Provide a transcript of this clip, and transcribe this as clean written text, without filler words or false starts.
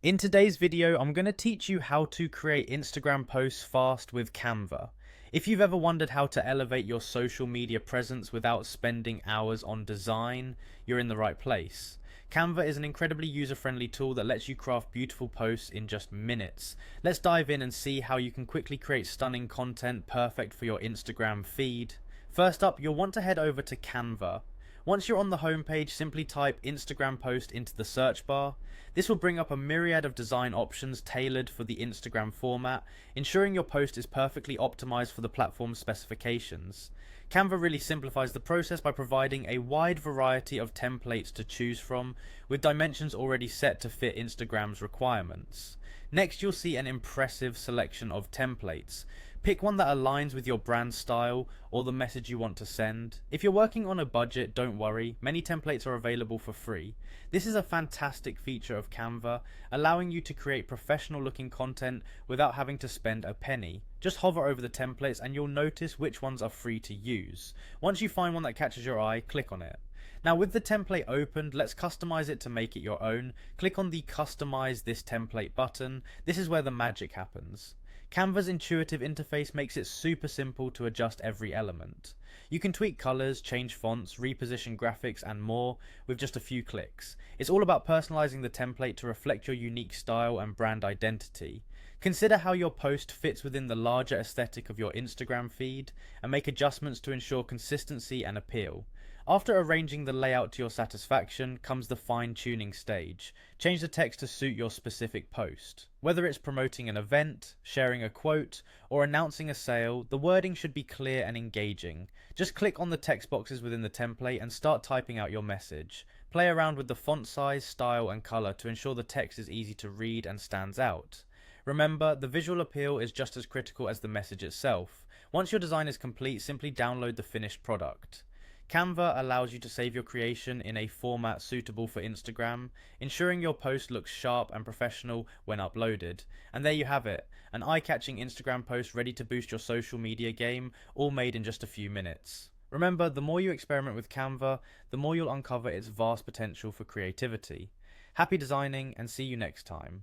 In today's video, I'm going to teach you how to create Instagram posts fast with Canva. If you've ever wondered how to elevate your social media presence without spending hours on design, you're in the right place. Canva is an incredibly user-friendly tool that lets you craft beautiful posts in just minutes. Let's dive in and see how you can quickly create stunning content perfect for your Instagram feed. First up, you'll want to head over to Canva. Once you're on the homepage, simply type Instagram post into the search bar. This will bring up a myriad of design options tailored for the Instagram format, ensuring your post is perfectly optimized for the platform's specifications. Canva really simplifies the process by providing a wide variety of templates to choose from, with dimensions already set to fit Instagram's requirements. Next, you'll see an impressive selection of templates. Pick one that aligns with your brand style or the message you want to send. If you're working on a budget, don't worry, many templates are available for free. This is a fantastic feature of Canva, allowing you to create professional looking content without having to spend a penny. Just hover over the templates and you'll notice which ones are free to use. Once you find one that catches your eye, click on it. Now with the template opened, let's customize it to make it your own. Click on the Customize this template button. This is where the magic happens. Canva's intuitive interface makes it super simple to adjust every element. You can tweak colors, change fonts, reposition graphics and more with just a few clicks. It's all about personalizing the template to reflect your unique style and brand identity. Consider how your post fits within the larger aesthetic of your Instagram feed and make adjustments to ensure consistency and appeal. After arranging the layout to your satisfaction comes the fine-tuning stage. Change the text to suit your specific post. Whether it's promoting an event, sharing a quote, or announcing a sale, the wording should be clear and engaging. Just click on the text boxes within the template and start typing out your message. Play around with the font size, style, and color to ensure the text is easy to read and stands out. Remember, the visual appeal is just as critical as the message itself. Once your design is complete, simply download the finished product. Canva allows you to save your creation in a format suitable for Instagram, ensuring your post looks sharp and professional when uploaded. And there you have it, an eye-catching Instagram post ready to boost your social media game, all made in just a few minutes. Remember, the more you experiment with Canva, the more you'll uncover its vast potential for creativity. Happy designing and see you next time.